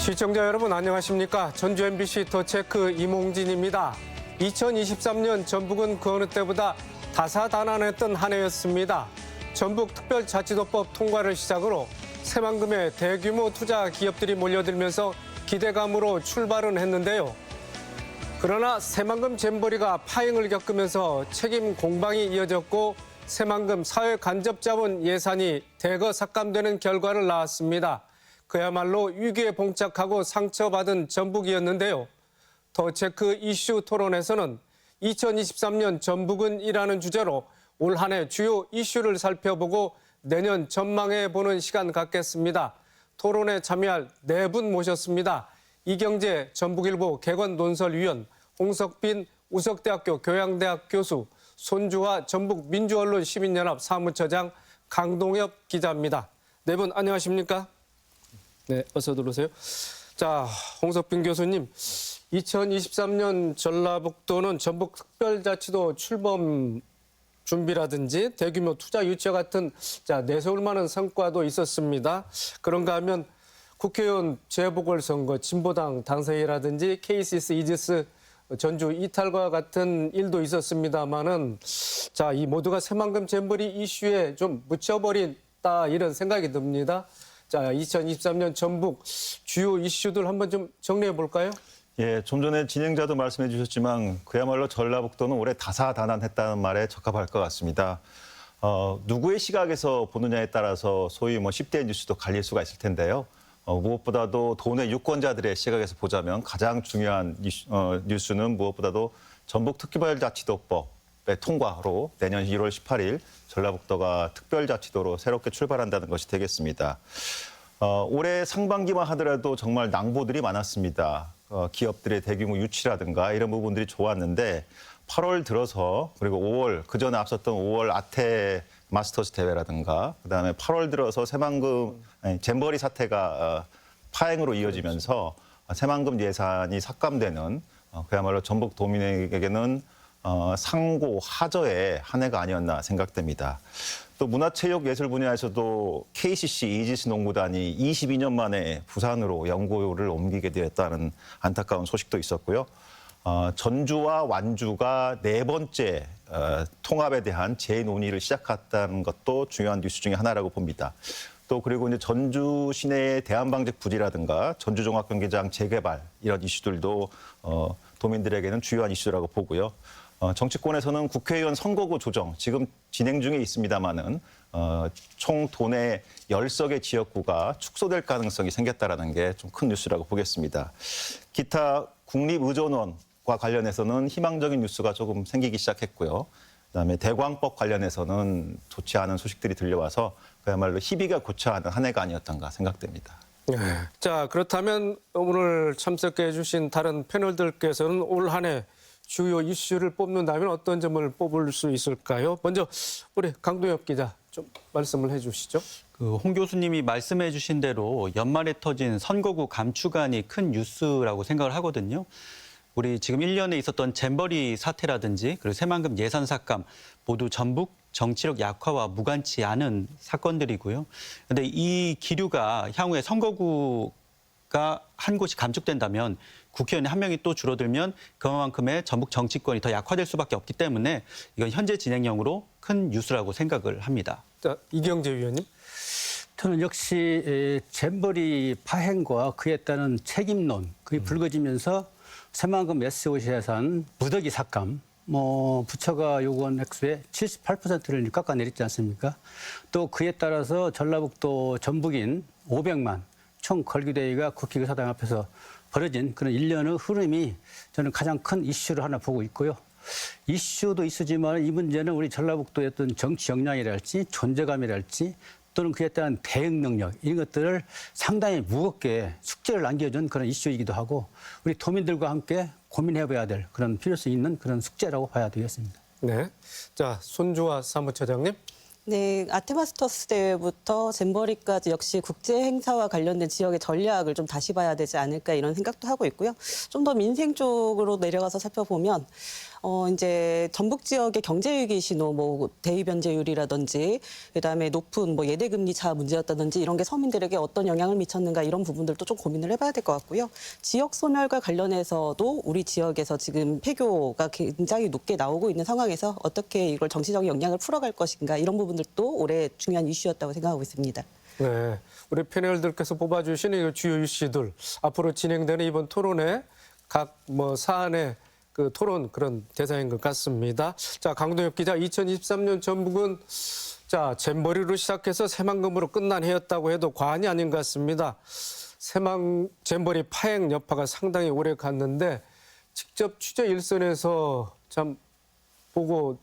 시청자 여러분 안녕하십니까? 전주 MBC 더 체크 이몽진입니다. 2023년 전북은 그 어느 때보다 다사다난했던 한 해였습니다. 전북특별자치도법 통과를 시작으로 새만금의 대규모 투자 기업들이 몰려들면서 기대감으로 출발은 했는데요. 그러나 새만금 잼버리가 파행을 겪으면서 책임 공방이 이어졌고 새만금 사회간접자본 예산이 대거 삭감되는 결과를 낳았습니다. 그야말로 위기에 봉착하고 상처받은 전북이었는데요. 더 체크 이슈 토론에서는 2023년 전북은이라는 주제로 올 한 해 주요 이슈를 살펴보고 내년 전망해보는 시간 갖겠습니다. 토론에 참여할 네 분 모셨습니다. 이경재 전북일보 개관논설위원, 홍석빈 우석대학교 교양대학 교수, 손주화 전북민주언론 시민연합 사무처장, 강동엽 기자입니다. 네 분 안녕하십니까? 네, 어서 들어오세요. 자, 홍석빈 교수님, 2023년 전라북도는 전북특별자치도 출범 준비라든지 대규모 투자 유치 같은 내세울 만한 성과도 있었습니다. 그런가 하면 국회의원 재보궐선거, 진보당 당선이라든지 KCS 이지스 전주 이탈과 같은 일도 있었습니다만은 이 모두가 새만금 잼버리 이슈에 좀 묻혀버린다 이런 생각이 듭니다. 2023년 전북 주요 이슈들 한번 좀 정리해 볼까요? 예, 좀 전에 진행자도 말씀해 주셨지만 그야말로 전라북도는 올해 다사다난했다는 말에 적합할 것 같습니다. 누구의 시각에서 보느냐에 따라서 소위 10대 뉴스도 갈릴 수가 있을 텐데요. 무엇보다도 도내 유권자들의 시각에서 보자면 가장 중요한 뉴스는 무엇보다도 전북특별자치도법의 통과로 내년 1월 18일 전라북도가 특별자치도로 새롭게 출발한다는 것이 되겠습니다. 올해 상반기만 하더라도 정말 낭보들이 많았습니다. 기업들의 대규모 유치라든가 이런 부분들이 좋았는데 8월 들어서 그리고 5월, 그전에 앞섰던 5월 아태 마스터스 대회라든가 그다음에 8월 들어서 잼버리 사태가 파행으로 이어지면서 새만금 예산이 삭감되는 그야말로 전북 도민에게는 상고 하저의 한 해가 아니었나 생각됩니다. 또 문화체육예술 분야에서도 KCC 이지스 농구단이 22년 만에 부산으로 연고를 옮기게 되었다는 안타까운 소식도 있었고요. 전주와 완주가 네 번째 통합에 대한 재논의를 시작했다는 것도 중요한 뉴스 중에 하나라고 봅니다. 또 그리고 이제 전주 시내의 대한방직 부지라든가 전주종합경기장 재개발 이런 이슈들도 도민들에게는 주요한 이슈라고 보고요. 정치권에서는 국회의원 선거구 조정 지금 진행 중에 있습니다마는 총 도내 10석의 지역구가 축소될 가능성이 생겼다는 게 좀 큰 뉴스라고 보겠습니다. 기타 국립의전원과 관련해서는 희망적인 뉴스가 조금 생기기 시작했고요. 그다음에 대광법 관련해서는 좋지 않은 소식들이 들려와서 그야말로 희비가 고쳐하는 한 해가 아니었던가 생각됩니다. 네. 자, 그렇다면 오늘 참석해 주신 다른 패널들께서는 올 한 해 주요 이슈를 뽑는다면 어떤 점을 뽑을 수 있을까요? 먼저 우리 강동엽 기자 좀 말씀을 해 주시죠. 홍 교수님이 말씀해 주신 대로 연말에 터진 선거구 감축안이 큰 뉴스라고 생각을 하거든요. 우리 지금 1년에 있었던 잼버리 사태라든지 그리고 새만금 예산 삭감 모두 전북 정치력 약화와 무관치 않은 사건들이고요. 그런데 이 기류가 향후에 선거구가 한 곳이 감축된다면 국회의원이 한 명이 또 줄어들면 그만큼의 전북 정치권이 더 약화될 수밖에 없기 때문에 이건 현재 진행형으로 큰 뉴스라고 생각을 합니다. 자, 이경재 위원님. 저는 역시 잼버리 파행과 그에 따른 책임론 그게 불거지면서 새만금 SOC 예산 무더기 삭감 부처가 요구한 액수의 78%를 깎아내렸지 않습니까? 또 그에 따라서 전라북도 전북인 500만 총 걸규대회가 국회의사당 앞에서 벌어진 그런 일련의 흐름이 저는 가장 큰 이슈를 하나 보고 있고요. 이슈도 있으지만 이 문제는 우리 전라북도의 어떤 정치 역량이랄지 존재감이랄지 또는 그에 따른 대응 능력 이런 것들을 상당히 무겁게 숙제를 남겨준 그런 이슈이기도 하고 우리 도민들과 함께 고민해봐야 될 그런 필요성이 있는 그런 숙제라고 봐야 되겠습니다. 네. 자, 손주화 사무처장님. 네, 아테마스터스 대회부터 잼버리까지 역시 국제 행사와 관련된 지역의 전략을 좀 다시 봐야 되지 않을까 이런 생각도 하고 있고요. 좀 더 민생 쪽으로 내려가서 살펴보면 이제 전북 지역의 경제 위기 신호, 뭐 대위 변제율이라든지 그다음에 높은 뭐 예대 금리 차 문제였다든지 이런 게 서민들에게 어떤 영향을 미쳤는가 이런 부분들도 좀 고민을 해봐야 될 것 같고요. 지역 소멸과 관련해서도 우리 지역에서 지금 폐교가 굉장히 높게 나오고 있는 상황에서 어떻게 이걸 정치적인 영향을 풀어갈 것인가 이런 부분들도 올해 중요한 이슈였다고 생각하고 있습니다. 네, 우리 패널들께서 뽑아주신 이 주요 이슈들 앞으로 진행되는 이번 토론회 각 뭐 사안의 그 토론 그런 대상인 것 같습니다. 자, 강동엽 기자, 2023년 전북은 자 잼버리로 시작해서 새만금으로 끝난 해였다고 해도 과언이 아닌 것 같습니다. 잼버리 파행 여파가 상당히 오래 갔는데 직접 취재 일선에서 참 보고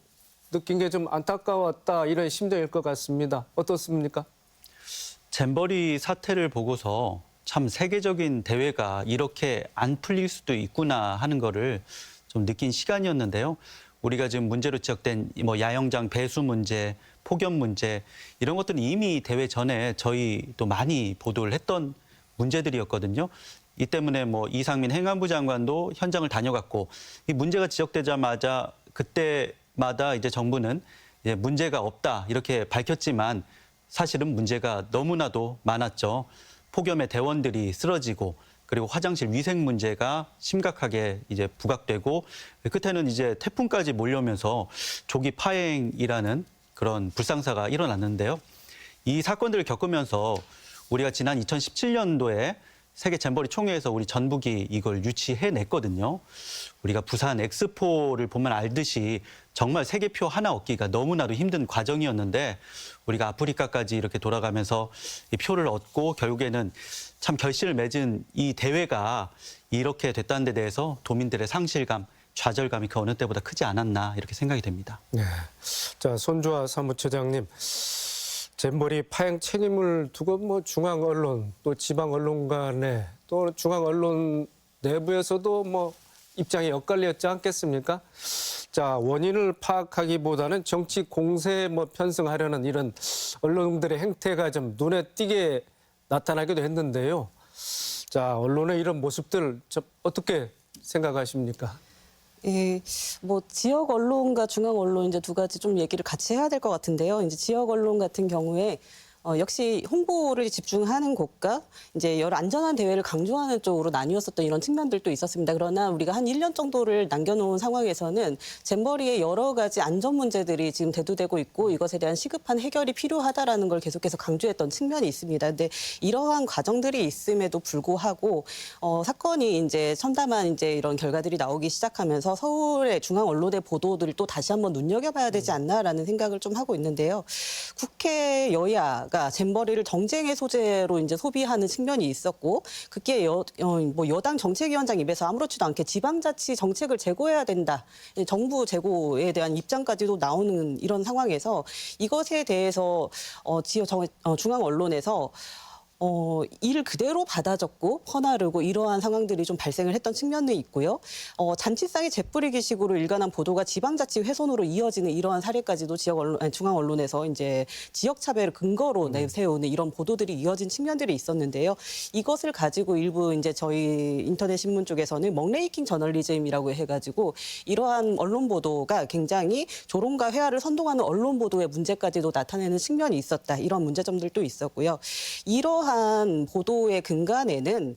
느낀 게 좀 안타까웠다 이런 심정일 것 같습니다. 어떻습니까? 잼버리 사태를 보고서 참 세계적인 대회가 이렇게 안 풀릴 수도 있구나 하는 거를 좀 느낀 시간이었는데요. 우리가 지금 문제로 지적된 뭐 야영장 배수 문제, 폭염 문제 이런 것들은 이미 대회 전에 저희도 많이 보도를 했던 문제들이었거든요. 이 때문에 뭐 이상민 행안부 장관도 현장을 다녀갔고 이 문제가 지적되자마자 그때마다 이제 정부는 이제 문제가 없다 이렇게 밝혔지만 사실은 문제가 너무나도 많았죠. 폭염에 대원들이 쓰러지고 그리고 화장실 위생 문제가 심각하게 이제 부각되고 끝에는 이제 태풍까지 몰려오면서 조기 파행이라는 그런 불상사가 일어났는데요. 이 사건들을 겪으면서 우리가 지난 2017년도에 세계 잼버리 총회에서 우리 전북이 이걸 유치해냈거든요. 우리가 부산 엑스포를 보면 알듯이 정말 세계표 하나 얻기가 너무나도 힘든 과정이었는데 우리가 아프리카까지 이렇게 돌아가면서 이 표를 얻고 결국에는 참 결실을 맺은 이 대회가 이렇게 됐다는 데 대해서 도민들의 상실감, 좌절감이 그 어느 때보다 크지 않았나 이렇게 생각이 됩니다. 네. 자, 손주아 사무처장님. 잼버리 파행 책임을 두고 뭐 중앙 언론 또 지방 언론 간에 또 중앙 언론 내부에서도 뭐 입장이 엇갈렸지 않겠습니까? 자, 원인을 파악하기보다는 정치 공세에 뭐 편승하려는 이런 언론들의 행태가 좀 눈에 띄게 나타나기도 했는데요. 자, 언론의 이런 모습들 좀 어떻게 생각하십니까? 예, 뭐 지역 언론과 중앙 언론 이제 두 가지 좀 얘기를 같이 해야 될 것 같은데요. 이제 지역 언론 같은 경우에 역시 홍보를 집중하는 곳과 이제 여러 안전한 대회를 강조하는 쪽으로 나뉘었었던 이런 측면들도 있었습니다. 그러나 우리가 한 1년 정도를 남겨놓은 상황에서는 잼버리의 여러 가지 안전 문제들이 지금 대두되고 있고 이것에 대한 시급한 해결이 필요하다라는 걸 계속해서 강조했던 측면이 있습니다. 근데 이러한 과정들이 있음에도 불구하고 사건이 이제 첨담한 이제 이런 결과들이 나오기 시작하면서 서울의 중앙 언론의 보도들을 또 다시 한번 눈여겨봐야 되지 않나라는 생각을 좀 하고 있는데요. 국회 여야 잼버리를 정쟁의 소재로 이제 소비하는 측면이 있었고 그게 뭐 여당 정책위원장 입에서 아무렇지도 않게 지방자치 정책을 제고해야 된다. 정부 제고에 대한 입장까지도 나오는 이런 상황에서 이것에 대해서 중앙 언론에서 이를 그대로 받아 적고 퍼나르고 이러한 상황들이 좀 발생을 했던 측면도 있고요. 잔치상에 재뿌리기 식으로 일관한 보도가 지방자치 훼손으로 이어지는 이러한 사례까지도 중앙 언론에서 이제 지역 차별을 근거로 내세우는 이런 보도들이 이어진 측면들이 있었는데요. 이것을 가지고 일부 이제 저희 인터넷 신문 쪽에서는 멍레이킹 저널리즘이라고 해가지고 이러한 언론 보도가 굉장히 조롱과 회화를 선동하는 언론 보도의 문제까지도 나타내는 측면이 있었다. 이런 문제점들도 있었고요. 이러한 보도의 근간에는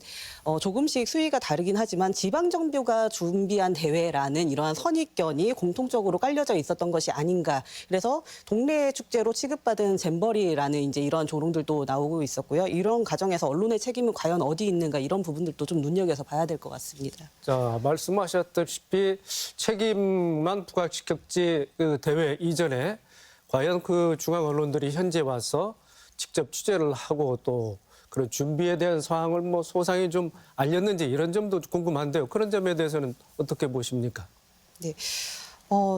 조금씩 수위가 다르긴 하지만 지방정부가 준비한 대회라는 이러한 선입견이 공통적으로 깔려져 있었던 것이 아닌가. 그래서 동네 축제로 취급받은 잼버리라는 이제 이러한 조롱들도 나오고 있었고요. 이런 과정에서 언론의 책임은 과연 어디 있는가 이런 부분들도 좀 눈여겨서 봐야 될 것 같습니다. 자, 말씀하셨다시피 책임만 부각시켰지 그 대회 이전에 과연 그 중앙 언론들이 현재 와서 직접 취재를 하고 또 그런 준비에 대한 사항을 뭐 소상히 좀 알렸는지 이런 점도 궁금한데요. 그런 점에 대해서는 어떻게 보십니까? 네.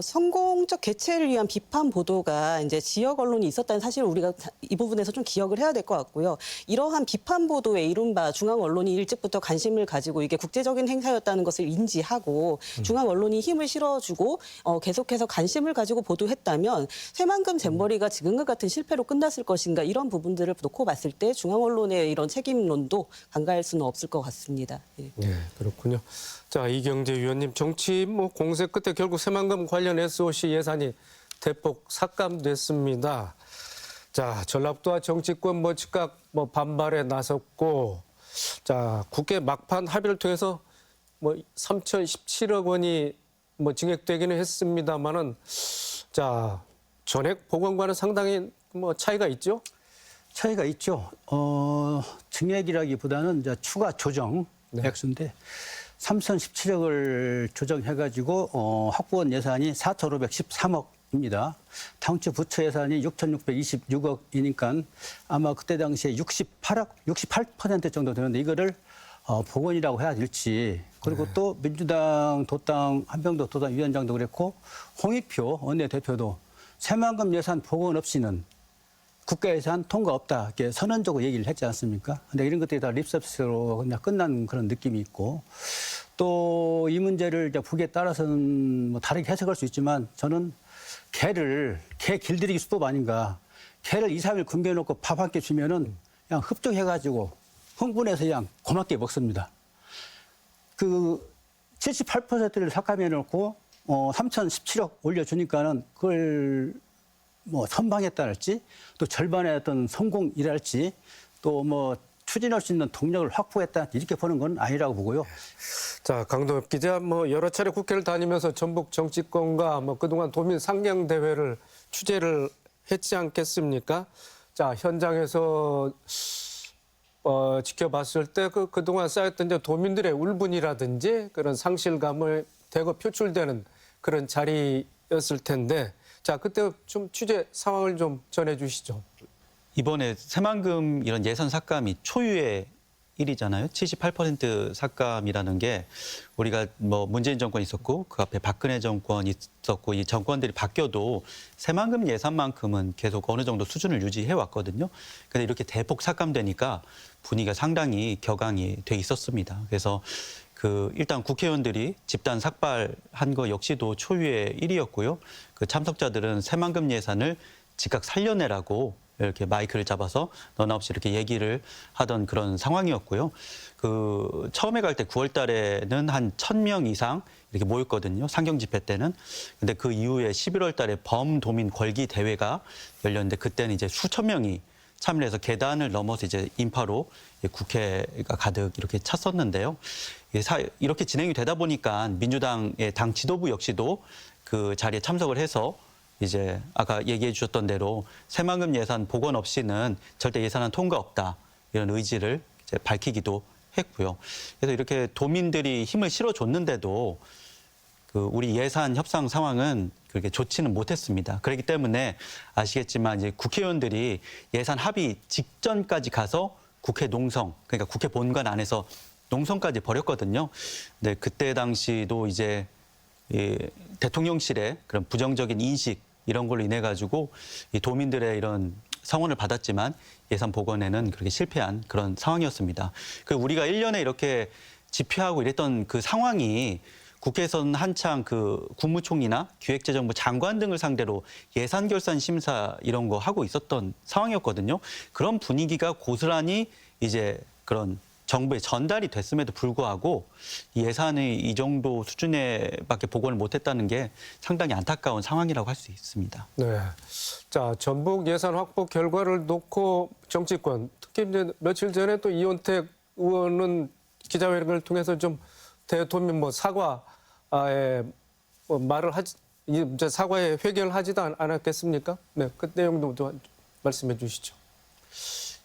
성공적 개최를 위한 비판 보도가 이제 지역 언론이 있었다는 사실을 우리가 이 부분에서 좀 기억을 해야 될 것 같고요. 이러한 비판 보도에 이른바 중앙 언론이 일찍부터 관심을 가지고 이게 국제적인 행사였다는 것을 인지하고 중앙 언론이 힘을 실어주고 계속해서 관심을 가지고 보도했다면 새만금 잼버리가 지금과 같은 실패로 끝났을 것인가 이런 부분들을 놓고 봤을 때 중앙 언론의 이런 책임론도 간과할 수는 없을 것 같습니다. 예. 네, 그렇군요. 자, 이경재 위원님, 정치 공세 끝에 결국 새만금 관련 SOC 예산이 대폭 삭감됐습니다. 자, 전라북도와 정치권 즉각 반발에 나섰고, 자, 국회 막판 합의를 통해서 3,017억 원이 증액되기는 했습니다만은, 자, 전액 복원과는 상당히 차이가 있죠? 차이가 있죠. 증액이라기보다는 이제 추가 조정 액수인데 3,017억을 조정해가지고 확보한 예산이 4,513억입니다. 당초 부처 예산이 6,626억이니까 아마 그때 당시에 68% 정도 되는데 이거를 복원이라고 해야 될지 그리고 또 민주당 도당 한병도 도당 위원장도 그랬고 홍익표 원내대표도 새만금 예산 복원 없이는 국가 예산 통과 없다 이렇게 선언적으로 얘기를 했지 않습니까? 근데 이런 것들이 다 립서비스로 그냥 끝난 그런 느낌이 있고 또 이 문제를 이제 북에 따라서는 다르게 해석할 수 있지만 저는 개 길들이기 수법 아닌가? 개를 2, 3일 굶겨놓고 밥 한 끼 주면은 그냥 흡족해가지고 흥분해서 그냥 고맙게 먹습니다. 그 78%를 삭감해놓고 3,017억 올려주니까는 그걸 선방했다랄지 또 절반의 어떤 성공이랄지 또 추진할 수 있는 동력을 확보했다 이렇게 보는 건 아니라고 보고요. 자, 강동엽 기자, 여러 차례 국회를 다니면서 전북 정치권과 그동안 도민 상경 대회를 취재를 했지 않겠습니까? 자, 현장에서 지켜봤을 때 그동안 쌓였던 이제 도민들의 울분이라든지 그런 상실감을 대거 표출되는 그런 자리였을 텐데, 자, 그때 좀 취재 상황을 좀 전해주시죠. 이번에 새만금 이런 예산 삭감이 초유의 일이잖아요. 78% 삭감이라는 게 우리가 문재인 정권이 있었고 그 앞에 박근혜 정권이 있었고 이 정권들이 바뀌어도 새만금 예산만큼은 계속 어느 정도 수준을 유지해 왔거든요. 근데 이렇게 대폭 삭감되니까 분위기가 상당히 격앙이 돼 있었습니다. 그래서 일단 국회의원들이 집단 삭발한 거 역시도 초유의 일이었고요. 그 참석자들은 새만금 예산을 즉각 살려내라고 이렇게 마이크를 잡아서 너나 없이 이렇게 얘기를 하던 그런 상황이었고요. 처음에 갈 때 9월 달에는 한 1,000명 이상 이렇게 모였거든요. 상경 집회 때는. 근데 그 이후에 11월 달에 범도민 걸기 대회가 열렸는데 그때는 이제 수천 명이 참여를 해서 계단을 넘어서 이제 인파로 국회가 가득 이렇게 찼었는데요. 이렇게 진행이 되다 보니까 민주당의 당 지도부 역시도 그 자리에 참석을 해서 이제 아까 얘기해 주셨던 대로 새만금 예산 복원 없이는 절대 예산안 통과 없다 이런 의지를 이제 밝히기도 했고요. 그래서 이렇게 도민들이 힘을 실어줬는데도 우리 예산 협상 상황은 그렇게 좋지는 못했습니다. 그렇기 때문에 아시겠지만 이제 국회의원들이 예산 합의 직전까지 가서 국회 농성, 그러니까 국회 본관 안에서 농성까지 벌였거든요. 근데 그때 당시도 이제 대통령실의 그런 부정적인 인식 이런 걸로 인해 가지고 이 도민들의 이런 성원을 받았지만 예산 복원에는 그렇게 실패한 그런 상황이었습니다. 우리가 1년에 이렇게 집회하고 이랬던 그 상황이 국회에서는 한창 국무총리나 기획재정부 장관 등을 상대로 예산 결산 심사 이런 거 하고 있었던 상황이었거든요. 그런 분위기가 고스란히 이제 그런 정부에 전달이 됐음에도 불구하고 예산의 이 정도 수준에밖에 복원을 못했다는 게 상당히 안타까운 상황이라고 할 수 있습니다. 네. 자, 전북 예산 확보 결과를 놓고 정치권, 특히 이제 며칠 전에 또 이원택 의원은 기자회견을 통해서 좀 대도민 사과에 말을 이제 사과에 회견을 하지도 않았겠습니까? 네, 그 내용도 좀 말씀해 주시죠.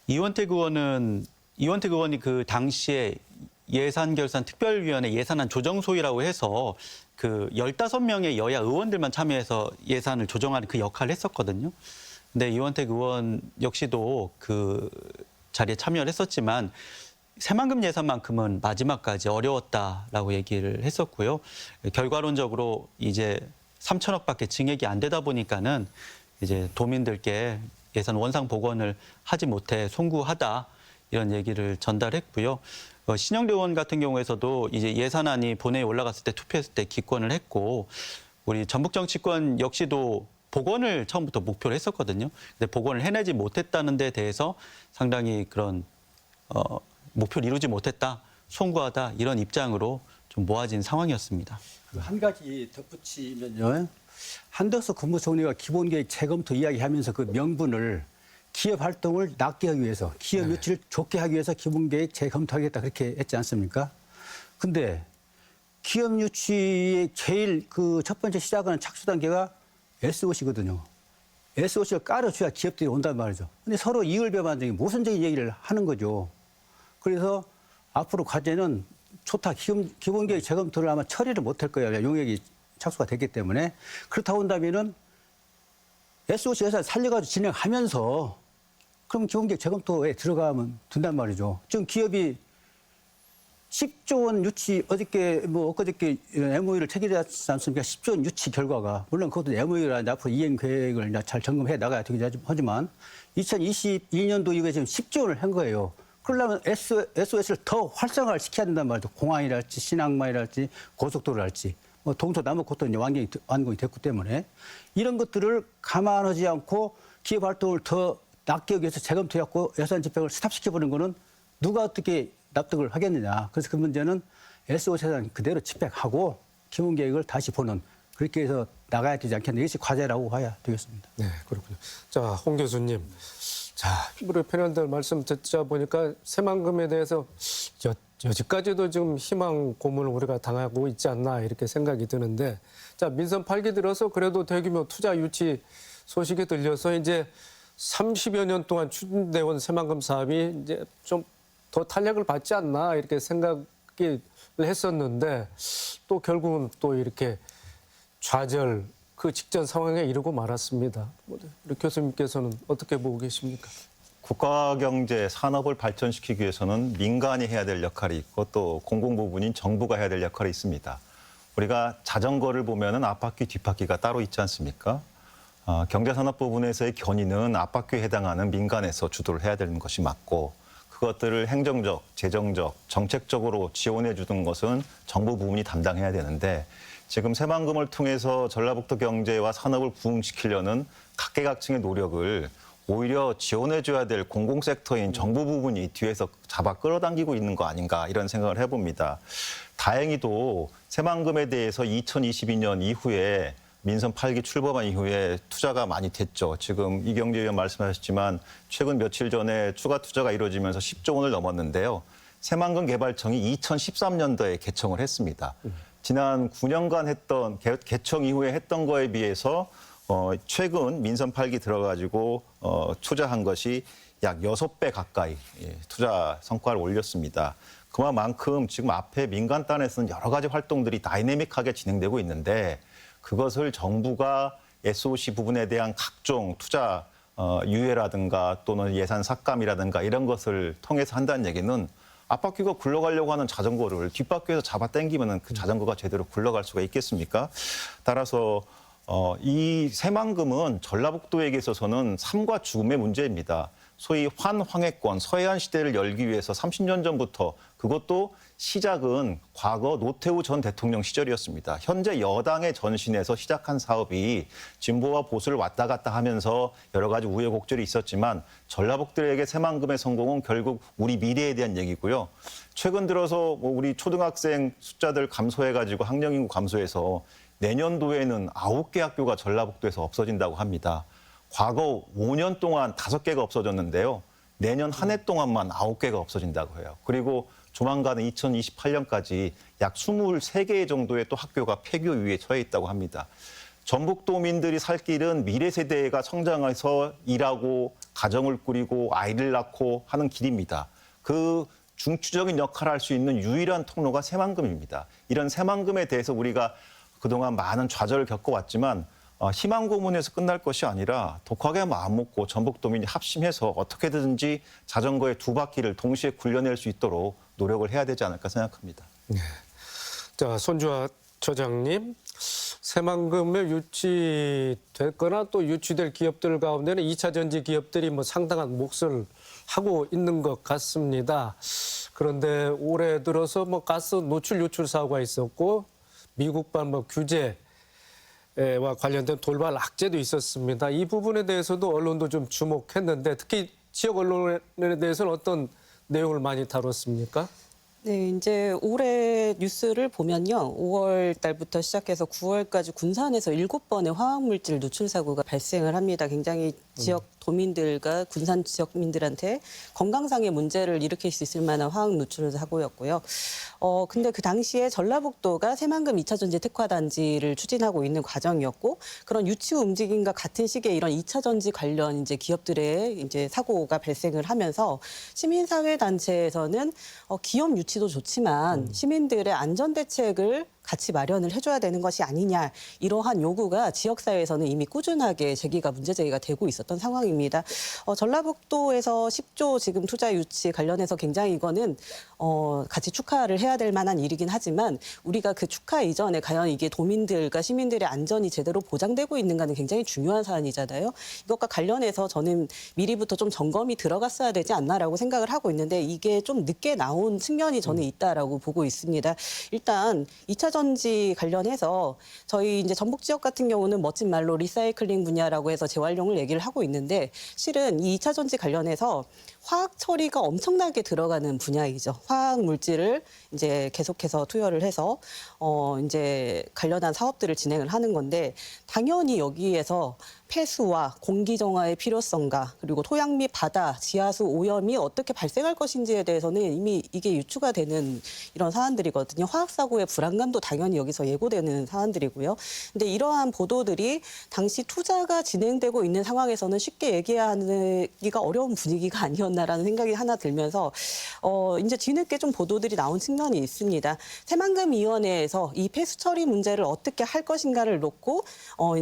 이원택 의원이 그 당시에 예산결산특별위원회 예산안 조정소위라고 해서 15명의 여야 의원들만 참여해서 예산을 조정하는 그 역할을 했었거든요. 근데 이원택 의원 역시도 그 자리에 참여를 했었지만 새만금 예산만큼은 마지막까지 어려웠다라고 얘기를 했었고요. 결과론적으로 이제 3천억밖에 증액이 안 되다 보니까는 이제 도민들께 예산 원상 복원을 하지 못해 송구하다. 이런 얘기를 전달했고요. 신영대 의원 같은 경우에서도 이제 예산안이 본회의에 올라갔을 때 투표했을 때 기권을 했고 우리 전북 정치권 역시도 복원을 처음부터 목표를 했었거든요. 근데 복원을 해내지 못했다는 데 대해서 상당히 그런 목표를 이루지 못했다, 송구하다 이런 입장으로 좀 모아진 상황이었습니다. 한 가지 덧붙이면요. 한덕수 국무총리가 기본계획 재검토 이야기하면서 그 명분을 기업 활동을 낮게 하기 위해서, 기업 유치를 좋게 하기 위해서 기본계획 재검토하겠다 그렇게 했지 않습니까? 근데 기업 유치의 제일 그 첫 번째 시작하는 착수 단계가 SOC거든요. SOC를 깔아줘야 기업들이 온단 말이죠. 근데 서로 이율배반적인 모순적인 얘기를 하는 거죠. 그래서 앞으로 과제는 초타 기본계획 재검토를 아마 처리를 못할 거예요. 용역이 착수가 됐기 때문에. 그렇다고 한다면은 SOC 회사를 살려가지고 진행하면서 그럼 기본계획 재검토에 들어가면 된단 말이죠. 지금 기업이 10조 원 유치 엊그저께 MOU를 체결했지 않습니까? 10조 원 유치 결과가 물론 그것도 MOU라 앞으로 이행 계획을 잘 점검해 나가야 되긴 하지만 2022년도 이후에 지금 10조 원을 한 거예요. 그러려면 SOS를 더 활성화를 시켜야 된단 말이죠. 공항이랄지 신항만이랄지 고속도로랄지 동서남북 이제 완공이 됐기 때문에 이런 것들을 감안하지 않고 기업 활동을 더 낮게 하기 위해서 재검토해갖고 예산 집행을 스탑시켜버리는 거는 누가 어떻게 납득을 하겠느냐. 그래서 그 문제는 SOC 회사는 그대로 집행하고 기본계획을 다시 보는 그렇게 해서 나가야 되지 않겠나. 이것이 과제라고 봐야 되겠습니다. 네, 그렇군요. 자, 홍 교수님. 자, 우리 패널들 말씀 듣자 보니까 새만금에 대해서 여지까지도 지금 희망 고문을 우리가 당하고 있지 않나 이렇게 생각이 드는데, 자, 민선 8기 들어서 그래도 대규모 투자 유치 소식이 들려서 이제 30여 년 동안 추진돼온 새만금 사업이 이제 좀 더 탄력을 받지 않나 이렇게 생각을 했었는데 또 결국은 또 이렇게 좌절 그 직전 상황에 이르고 말았습니다. 우리 교수님께서는 어떻게 보고 계십니까? 국가 경제, 산업을 발전시키기 위해서는 민간이 해야 될 역할이 있고 또 공공 부분인 정부가 해야 될 역할이 있습니다. 우리가 자전거를 보면은 앞바퀴, 뒷바퀴가 따로 있지 않습니까? 경제산업 부분에서의 견인은 앞바퀴에 해당하는 민간에서 주도를 해야 되는 것이 맞고 그것들을 행정적, 재정적, 정책적으로 지원해 주는 것은 정부 부문이 담당해야 되는데 지금 새만금을 통해서 전라북도 경제와 산업을 부흥시키려는 각계각층의 노력을 오히려 지원해줘야 될 공공섹터인 정부 부분이 뒤에서 잡아 끌어당기고 있는 거 아닌가 이런 생각을 해봅니다. 다행히도 새만금에 대해서 2022년 이후에 민선 8기 출범한 이후에 투자가 많이 됐죠. 지금 이경재 의원 말씀하셨지만 최근 며칠 전에 추가 투자가 이루어지면서 10조 원을 넘었는데요. 새만금 개발청이 2013년도에 개청을 했습니다. 지난 9년간 했던 개청 이후에 했던 거에 비해서 최근 민선 8기 들어가지고 투자한 것이 약 6배 가까이 투자 성과를 올렸습니다. 그만큼 지금 앞에 민간 단에서는 여러 가지 활동들이 다이내믹하게 진행되고 있는데 그것을 정부가 SOC 부분에 대한 각종 투자 유예라든가 또는 예산 삭감이라든가 이런 것을 통해서 한다는 얘기는 앞바퀴가 굴러가려고 하는 자전거를 뒷바퀴에서 잡아 당기면 그 자전거가 제대로 굴러갈 수가 있겠습니까? 따라서 이 새만금은 전라북도에게 있어서는 삶과 죽음의 문제입니다. 소위 환황해권, 서해안 시대를 열기 위해서 30년 전부터 그것도 시작은 과거 노태우 전 대통령 시절이었습니다. 현재 여당의 전신에서 시작한 사업이 진보와 보수를 왔다 갔다 하면서 여러 가지 우여곡절이 있었지만 전라북도에게 새만금의 성공은 결국 우리 미래에 대한 얘기고요. 최근 들어서 우리 초등학생 숫자들 감소해가지고 학령인구 감소해서 내년도에는 9개 학교가 전라북도에서 없어진다고 합니다. 과거 5년 동안 5개가 없어졌는데요. 내년 한 해 동안만 9개가 없어진다고 해요. 그리고 조만간은 2028년까지 약 23개 정도의 또 학교가 폐교 위에 처해 있다고 합니다. 전북도민들이 살 길은 미래 세대가 성장해서 일하고 가정을 꾸리고 아이를 낳고 하는 길입니다. 그 중추적인 역할을 할 수 있는 유일한 통로가 새만금입니다. 이런 새만금에 대해서 우리가 그동안 많은 좌절을 겪어왔지만 희망 고문에서 끝날 것이 아니라 독하게 마음 먹고 전북도민이 합심해서 어떻게든지 자전거의 두 바퀴를 동시에 굴려낼 수 있도록 노력을 해야 되지 않을까 생각합니다. 네. 자, 손주아 처장님, 새만금에 유치됐거나 또 유치될 기업들 가운데는 2차 전지 기업들이 상당한 몫을 하고 있는 것 같습니다. 그런데 올해 들어서 가스 노출 유출 사고가 있었고 미국발 규제와 관련된 돌발 악재도 있었습니다. 이 부분에 대해서도 언론도 좀 주목했는데 특히 지역 언론에 대해서는 어떤 내용을 많이 다뤘습니까? 네, 이제 올해 뉴스를 보면요. 5월 달부터 시작해서 9월까지 군산에서 7번의 화학물질 누출 사고가 발생을 합니다. 굉장히 지역 도민들과 군산 지역민들한테 건강상의 문제를 일으킬 수 있을 만한 화학 누출 사고였고요. 근데 그 당시에 전라북도가 새만금 2차 전지 특화 단지를 추진하고 있는 과정이었고 그런 유치 움직임과 같은 시기에 이런 2차 전지 관련 이제 기업들의 이제 사고가 발생을 하면서 시민사회 단체에서는 기업 유치도 좋지만 시민들의 안전 대책을 같이 마련을 해줘야 되는 것이 아니냐 이러한 요구가 지역사회에서는 이미 꾸준하게 문제 제기가 되고 있었던 상황입니다. 전라북도에서 10조 지금 투자 유치 관련해서 굉장히 이거는 같이 축하를 해야 될 만한 일이긴 하지만 우리가 그 축하 이전에 과연 이게 도민들과 시민들의 안전이 제대로 보장되고 있는가는 굉장히 중요한 사안이잖아요. 이것과 관련해서 저는 미리부터 좀 점검이 들어갔어야 되지 않나라고 생각을 하고 있는데 이게 좀 늦게 나온 측면이 저는 있다라고 보고 있습니다. 일단 2차 전지 관련해서 저희 이제 전북 지역 같은 경우는 멋진 말로 리사이클링 분야라고 해서 재활용을 얘기를 하고 있는데 실은 이 2차 전지 관련해서 화학 처리가 엄청나게 들어가는 분야이죠. 화학 물질을 이제 계속해서 투여를 해서 이제 관련한 사업들을 진행을 하는 건데 당연히 여기에서 폐수와 공기 정화의 필요성과 그리고 토양 및 바다, 지하수 오염이 어떻게 발생할 것인지에 대해서는 이미 이게 유추가 되는 이런 사안들이거든요. 화학 사고의 불안감도 당연히 여기서 예고되는 사안들이고요. 근데 이러한 보도들이 당시 투자가 진행되고 있는 상황에서는 쉽게 얘기하기가 어려운 분위기가 아니었나라는 생각이 하나 들면서 이제 뒤늦게 좀 보도들이 나온 측면이 있습니다. 새만금위원회에서 이 폐수 처리 문제를 어떻게 할 것인가를 놓고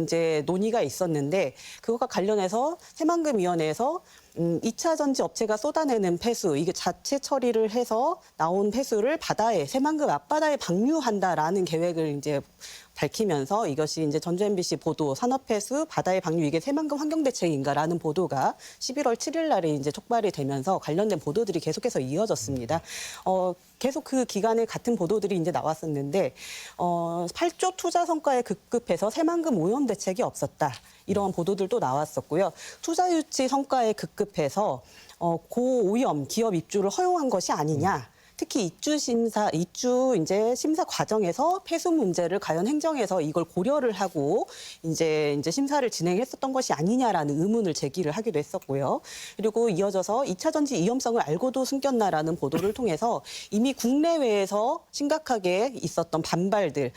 이제 논의가 있었는데 그것과 관련해서 새만금위원회에서 2차 전지 업체가 쏟아내는 폐수, 이게 자체 처리를 해서 나온 폐수를 새만금 앞바다에 방류한다라는 계획을 이제 밝히면서 이것이 이제 전주 MBC 보도 산업폐수 바다의 방류 이게 새만금 환경대책인가라는 보도가 11월 7일 날에 이제 촉발이 되면서 관련된 보도들이 계속해서 이어졌습니다. 계속 그 기간에 같은 보도들이 이제 나왔었는데 8조 투자 성과에 급급해서 새만금 오염 대책이 없었다. 이런 보도들도 나왔었고요. 투자 유치 성과에 급급해서 고오염 기업 입주를 허용한 것이 아니냐. 특히 입주 이제 심사 과정에서 폐수 문제를 과연 행정에서 이걸 고려를 하고 이제 심사를 진행했었던 것이 아니냐라는 의문을 제기를 하기도 했었고요. 그리고 이어져서 2차 전지 위험성을 알고도 숨겼나라는 보도를 통해서 이미 국내외에서 심각하게 있었던 반발들,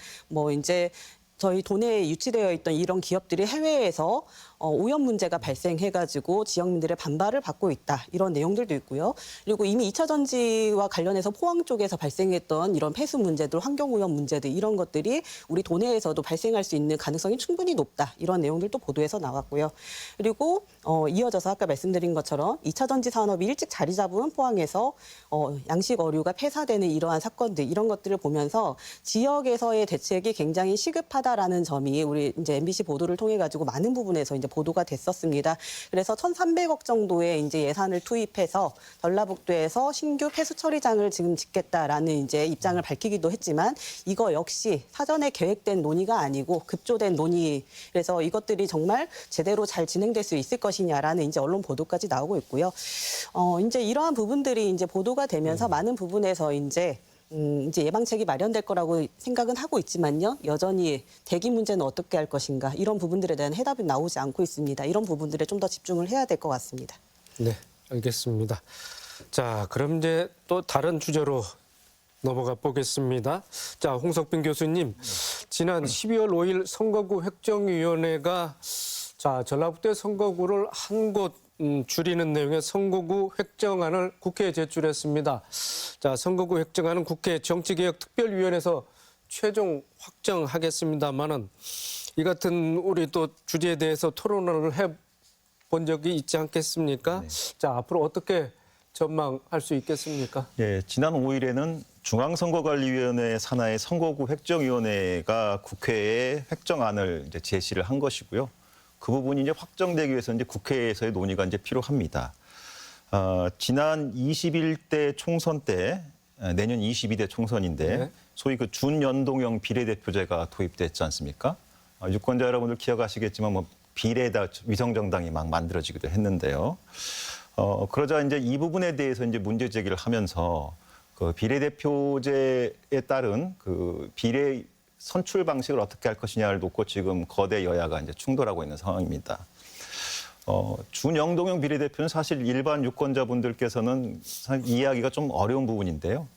이제 저희 도내에 유치되어 있던 이런 기업들이 해외에서 오염 문제가 발생해가지고 지역민들의 반발을 받고 있다. 이런 내용들도 있고요. 그리고 이미 2차 전지와 관련해서 포항 쪽에서 발생했던 이런 폐수 문제들, 환경오염 문제들 이런 것들이 우리 도내에서도 발생할 수 있는 가능성이 충분히 높다. 이런 내용들도 보도에서 나왔고요. 그리고 이어져서 아까 말씀드린 것처럼 2차 전지 산업이 일찍 자리 잡은 포항에서 양식 어류가 폐사되는 이러한 사건들 이런 것들을 보면서 지역에서의 대책이 굉장히 시급하다라는 점이 우리 이제 MBC 보도를 통해 가지고 많은 부분에서 이제 보도가 됐었습니다. 그래서 1,300억 정도의 이제 예산을 투입해서 전라북도에서 신규 폐수 처리장을 지금 짓겠다라는 이제 입장을 밝히기도 했지만 이거 역시 사전에 계획된 논의가 아니고 급조된 논의. 그래서 이것들이 정말 제대로 잘 진행될 수 있을 것이냐라는 이제 언론 보도까지 나오고 있고요. 이제 이러한 부분들이 이제 보도가 되면서 많은 부분에서 이제 예방책이 마련될 거라고 생각은 하고 있지만요. 여전히 대기 문제는 어떻게 할 것인가 이런 부분들에 대한 해답이 나오지 않고 있습니다. 이런 부분들에 좀 더 집중을 해야 될 것 같습니다. 네, 알겠습니다. 자, 그럼 이제 또 다른 주제로 넘어가 보겠습니다. 자, 홍석빈 교수님, 지난 12월 5일 선거구 획정위원회가 전라북도의 선거구를 한 곳 줄이는 내용의 선거구 획정안을 국회에 제출했습니다. 자, 선거구 획정안은 국회 정치개혁특별위원회에서 최종 확정하겠습니다만은 이 같은 우리 또 주제에 대해서 토론을 해본 적이 있지 않겠습니까? 네. 자, 앞으로 어떻게 전망할 수 있겠습니까? 예, 지난 5일에는 중앙선거관리위원회 산하의 선거구 획정위원회가 국회에 획정안을 이제 제시를 한 것이고요. 그 부분이 이제 확정되기 위해서 이제 국회에서의 논의가 이제 필요합니다. 지난 21대 총선 때 내년 22대 총선인데 네. 소위 그 준연동형 비례대표제가 도입됐지 않습니까? 유권자 여러분들 기억하시겠지만 비례다 위성정당이 막 만들어지기도 했는데요. 그러자 이제 이 부분에 대해서 이제 문제 제기를 하면서 그 비례대표제에 따른 그 비례 선출 방식을 어떻게 할 것이냐를 놓고 지금 거대 여야가 이제 충돌하고 있는 상황입니다. 준영동형 비례대표는 사실 일반 유권자분들께서는 사실 이해하기가 좀 어려운 부분인데요.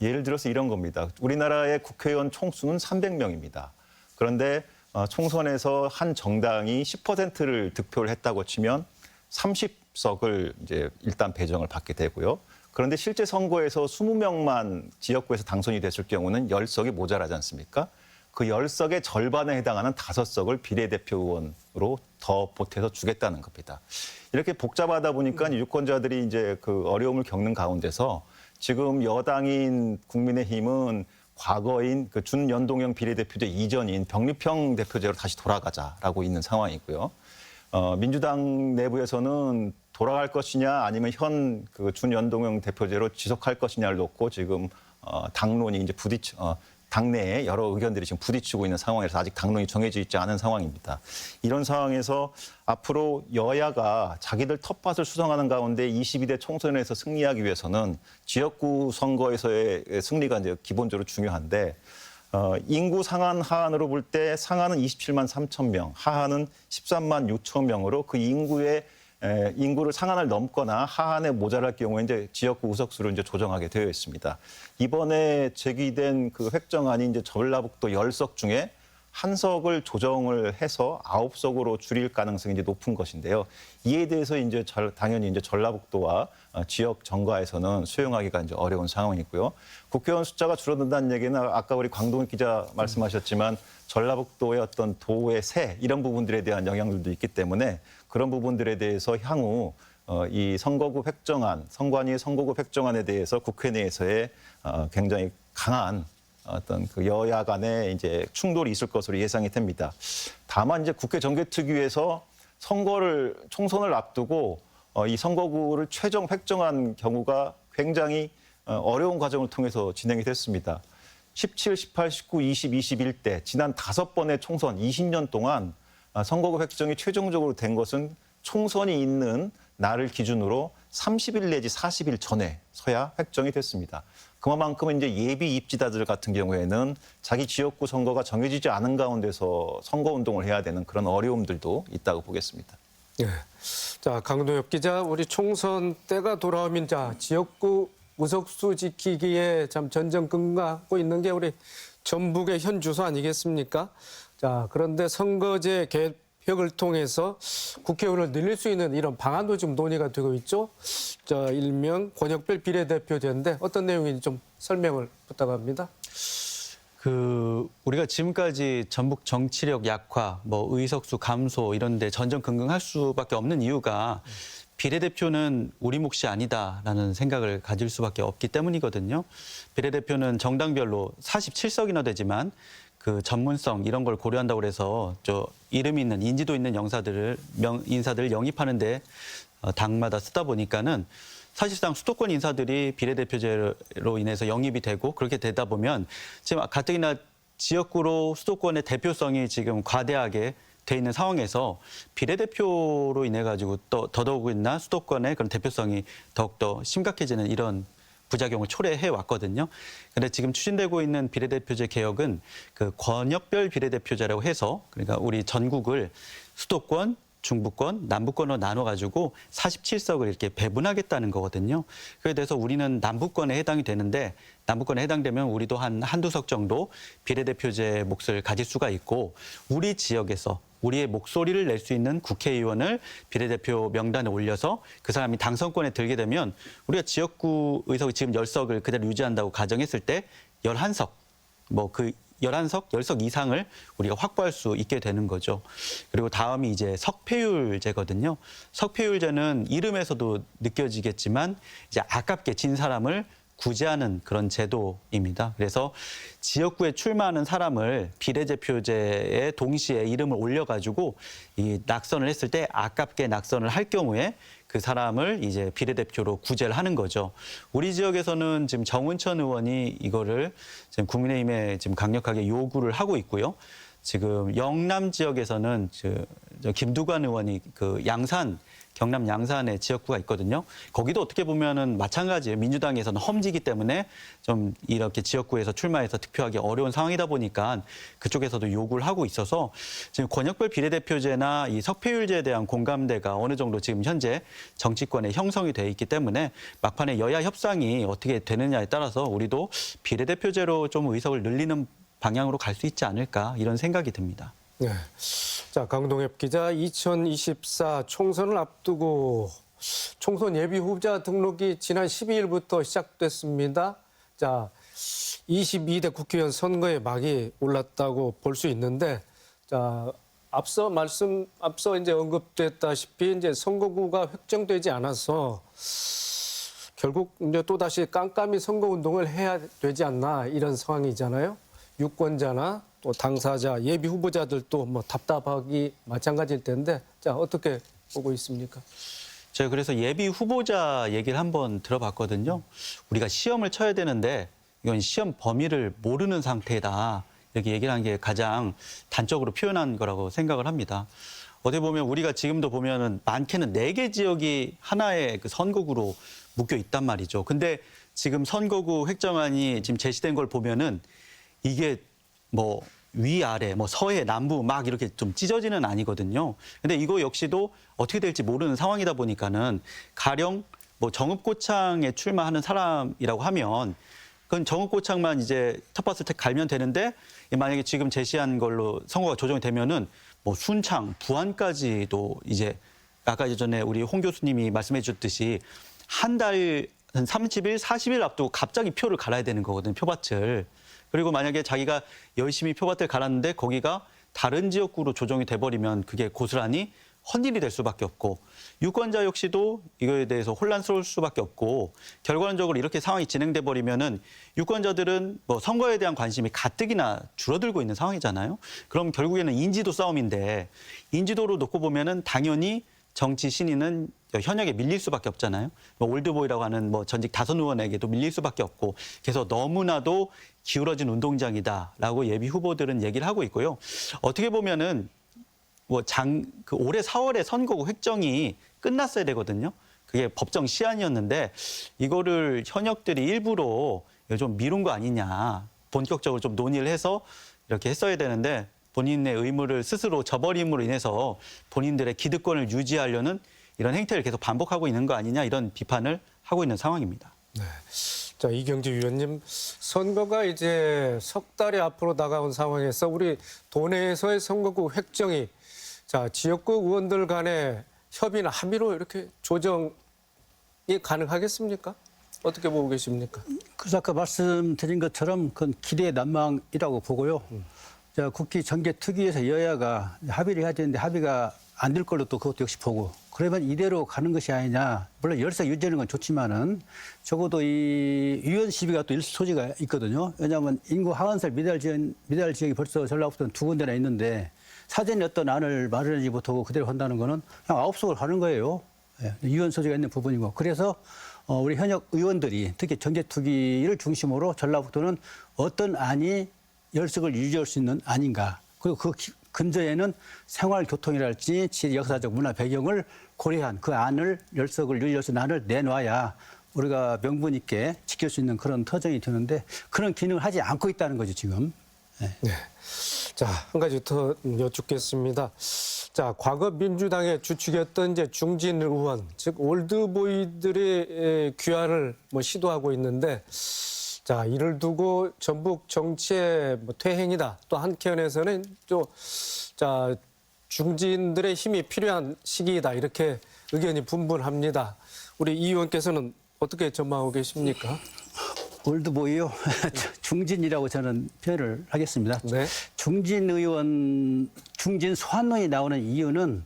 예를 들어서 이런 겁니다. 우리나라의 국회의원 총수는 300명입니다. 그런데 총선에서 한 정당이 10%를 득표를 했다고 치면 30석을 이제 일단 배정을 받게 되고요. 그런데 실제 선거에서 20명만 지역구에서 당선이 됐을 경우는 10석이 모자라지 않습니까? 그 10석의 절반에 해당하는 5석을 비례대표 의원으로 더 보태서 주겠다는 겁니다. 이렇게 복잡하다 보니까 유권자들이 이제 그 어려움을 겪는 가운데서 지금 여당인 국민의힘은 과거인 그 준연동형 비례대표제 이전인 병립형 대표제로 다시 돌아가자라고 있는 상황이고요. 민주당 내부에서는 돌아갈 것이냐 아니면 현 그 준연동형 대표제로 지속할 것이냐를 놓고 지금 당론이 이제 당내에 여러 의견들이 지금 부딪히고 있는 상황에서 아직 당론이 정해져 있지 않은 상황입니다. 이런 상황에서 앞으로 여야가 자기들 텃밭을 수성하는 가운데 22대 총선에서 승리하기 위해서는 지역구 선거에서의 승리가 이제 기본적으로 중요한데 인구 상한 하한으로 볼 때 상한은 27만 3천 명, 하한은 13만 6천 명으로 그 인구를 상한을 넘거나 하한에 모자랄 경우에 이제 지역구 의석수를 이제 조정하게 되어 있습니다. 이번에 제기된 그 획정안이 이제 전라북도 10석 중에 한 석을 조정을 해서 9석으로 줄일 가능성이 이제 높은 것인데요. 이에 대해서 이제 당연히 이제 전라북도와 지역 정가에서는 수용하기가 이제 어려운 상황이고요. 국회의원 숫자가 줄어든다는 얘기는 아까 우리 광동익 기자 말씀하셨지만 전라북도의 어떤 도의 세 이런 부분들에 대한 영향들도 있기 때문에 그런 부분들에 대해서 향후 이 선거구 획정안, 선관위 선거구 획정안에 대해서 국회 내에서의 굉장히 강한 어떤 그 여야 간의 이제 충돌이 있을 것으로 예상이 됩니다. 다만 이제 국회 정개특위에서 총선을 앞두고 이 선거구를 최종 획정한 경우가 굉장히 어려운 과정을 통해서 진행이 됐습니다. 17, 18, 19, 20, 21대 지난 5번의 총선 20년 동안 선거구 획정이 최종적으로 된 것은 총선이 있는 날을 기준으로 30일 내지 40일 전에서야 획정이 됐습니다. 그만큼 이제 예비 입지자들 같은 경우에는 자기 지역구 선거가 정해지지 않은 가운데서 선거운동을 해야 되는 그런 어려움들도 있다고 보겠습니다. 네. 자, 강동엽 기자, 우리 총선 때가 돌아오면 지역구 의석수 지키기에 참 전전긍긍하고 있는 게 우리 전북의 현 주소 아니겠습니까? 자, 그런데 선거제 개혁을 통해서 국회의원을 늘릴 수 있는 이런 방안도 지금 논의가 되고 있죠. 자, 일명 권역별 비례대표제인데 어떤 내용인지 좀 설명을 부탁합니다. 우리가 지금까지 전북 정치력 약화, 의석수 감소 이런 데 전전긍긍할 수밖에 없는 이유가 비례대표는 우리 몫이 아니다라는 생각을 가질 수밖에 없기 때문이거든요. 비례대표는 정당별로 47석이나 되지만 그 전문성 이런 걸 고려한다고 해서 이름 있는 인지도 있는 인사들을 영입하는데 당마다 쓰다 보니까는 사실상 수도권 인사들이 비례대표제로 인해서 영입이 되고 그렇게 되다 보면 지금 가뜩이나 지역구로 수도권의 대표성이 지금 과대하게 돼 있는 상황에서 비례대표로 인해 가지고 또 더더욱이나 수도권의 그런 대표성이 더욱더 심각해지는 이런 부작용을 초래해 왔거든요. 그런데 지금 추진되고 있는 비례대표제 개혁은 그 권역별 비례대표제라고 해서 그러니까 우리 전국을 수도권, 중부권, 남부권으로 나눠가지고 47석을 이렇게 배분하겠다는 거거든요. 그에 대해서 우리는 남부권에 해당이 되는데 남부권에 해당되면 우리도 한두 석 정도 비례대표제 몫을 가질 수가 있고 우리 지역에서 우리의 목소리를 낼 수 있는 국회의원을 비례대표 명단에 올려서 그 사람이 당선권에 들게 되면 우리가 지역구 의석이 지금 10석을 그대로 유지한다고 가정했을 때 11석, 10석 이상을 우리가 확보할 수 있게 되는 거죠. 그리고 다음이 이제 석패율제거든요. 석패율제는 이름에서도 느껴지겠지만 이제 아깝게 진 사람을 구제하는 그런 제도입니다. 그래서 지역구에 출마하는 사람을 비례대표제에 동시에 이름을 올려가지고 이 낙선을 했을 때 아깝게 낙선을 할 경우에 그 사람을 이제 비례대표로 구제를 하는 거죠. 우리 지역에서는 지금 정운천 의원이 이거를 지금 국민의힘에 지금 강력하게 요구를 하고 있고요. 지금 영남 지역에서는 저 김두관 의원이 그 양산, 경남 양산의 지역구가 있거든요. 거기도 어떻게 보면은 마찬가지예요. 민주당에서는 험지기 때문에 좀 이렇게 지역구에서 출마해서 득표하기 어려운 상황이다 보니까 그쪽에서도 요구를 하고 있어서 지금 권역별 비례대표제나 이 석패율제에 대한 공감대가 어느 정도 지금 현재 정치권에 형성이 돼 있기 때문에 막판에 여야 협상이 어떻게 되느냐에 따라서 우리도 비례대표제로 좀 의석을 늘리는 방향으로 갈 수 있지 않을까 이런 생각이 듭니다. 네. 자, 강동엽 기자, 2024 총선을 앞두고 총선 예비 후보자 등록이 지난 12일부터 시작됐습니다. 자, 22대 국회의원 선거에 막이 올랐다고 볼 수 있는데, 자, 앞서 이제 언급됐다시피 이제 선거구가 획정되지 않아서 결국 이제 또 다시 깜깜이 선거 운동을 해야 되지 않나 이런 상황이잖아요. 유권자나 또 당사자, 예비 후보자들도 뭐 답답하기 마찬가지일 텐데, 자, 어떻게 보고 있습니까? 제가 그래서 예비 후보자 얘기를 한번 들어봤거든요. 우리가 시험을 쳐야 되는데 이건 시험 범위를 모르는 상태다. 이렇게 얘기를 한 게 가장 단적으로 표현한 거라고 생각을 합니다. 어떻게 보면 우리가 지금도 보면은 많게는 4개 지역이 하나의 그 선거구로 묶여 있단 말이죠. 근데 지금 선거구 획정안이 지금 제시된 걸 보면은 이게 뭐 위아래, 뭐 서해, 남부 막 이렇게 좀 찢어지는 아니거든요. 근데 이거 역시도 어떻게 될지 모르는 상황이다 보니까는 가령 뭐 정읍고창에 출마하는 사람이라고 하면 그건 정읍고창만 이제 텃밭을 갈면 되는데 만약에 지금 제시한 걸로 선거가 조정이 되면은 뭐 순창, 부안까지도 이제 아까 전에 우리 홍 교수님이 말씀해 주셨듯이 한 달, 한 30일, 40일 앞두고 갑자기 표를 갈아야 되는 거거든요, 표밭을. 그리고 만약에 자기가 열심히 표밭을 갈았는데 거기가 다른 지역구로 조정이 돼버리면 그게 고스란히 헛일이 될 수밖에 없고 유권자 역시도 이거에 대해서 혼란스러울 수밖에 없고 결과론적으로 이렇게 상황이 진행돼 버리면은 유권자들은 뭐 선거에 대한 관심이 가뜩이나 줄어들고 있는 상황이잖아요. 그럼 결국에는 인지도 싸움인데 인지도로 놓고 보면은 당연히 정치 신인은 현역에 밀릴 수밖에 없잖아요. 뭐 올드보이라고 하는 뭐 전직 다선 의원에게도 밀릴 수밖에 없고 그래서 너무나도 기울어진 운동장이다라고 예비 후보들은 얘기를 하고 있고요. 어떻게 보면은 뭐 올해 4월에 선거구 획정이 끝났어야 되거든요. 그게 법정 시한이었는데 이거를 현역들이 일부러 좀 미룬 거 아니냐. 본격적으로 좀 논의를 해서 이렇게 했어야 되는데 본인의 의무를 스스로 저버림으로 인해서 본인들의 기득권을 유지하려는 이런 행태를 계속 반복하고 있는 거 아니냐 이런 비판을 하고 있는 상황입니다. 네. 자, 이경재 위원님, 선거가 이제 석 달이 앞으로 다가온 상황에서 우리 도내에서의 선거구 획정이 자, 지역구 의원들 간의 협의나 합의로 이렇게 조정이 가능하겠습니까? 어떻게 보고 계십니까? 그래서 아까 말씀드린 것처럼 그건 기대의 난망이라고 보고요. 자, 국회 정개특위에서 여야가 합의를 해야 되는데 합의가 안 될 걸로 또 그것도 역시 보고 그러면 이대로 가는 것이 아니냐. 물론 열세 유지하는 건 좋지만은 적어도 이 위원 시비가 또 있을 소지가 있거든요. 왜냐하면 인구 하한설 미달 지역이 벌써 전라북도는 2군데나 있는데 사전에 어떤 안을 마련하지 못하고 그대로 한다는 거는 그냥 아홉석을 가는 거예요. 예, 위원 소지가 있는 부분이고. 그래서 우리 현역 의원들이 특히 정개특위를 중심으로 전라북도는 어떤 안이 열석을 유지할 수 있는 안인가. 그리고 그 근저에는 생활교통이랄지 지리 역사적 문화 배경을 고려한 그 안을 열석을 유지할 수 있는 안을 내놔야 우리가 명분 있게 지킬 수 있는 그런 터전이 되는데 그런 기능을 하지 않고 있다는 거죠, 지금. 네. 네. 자, 한 가지 더 여쭙겠습니다. 자, 과거 민주당의 주축이었던 이제 중진 의원, 즉 올드보이들의 귀환을 뭐 시도하고 있는데, 자, 이를 두고 전북 정치의 뭐 퇴행이다. 또 한켠에서는 또 자, 중진들의 힘이 필요한 시기이다. 이렇게 의견이 분분합니다. 우리 이 의원께서는 어떻게 전망하고 계십니까? 올드보이요. 중진이라고 저는 표현을 하겠습니다. 네. 중진 소환론이 나오는 이유는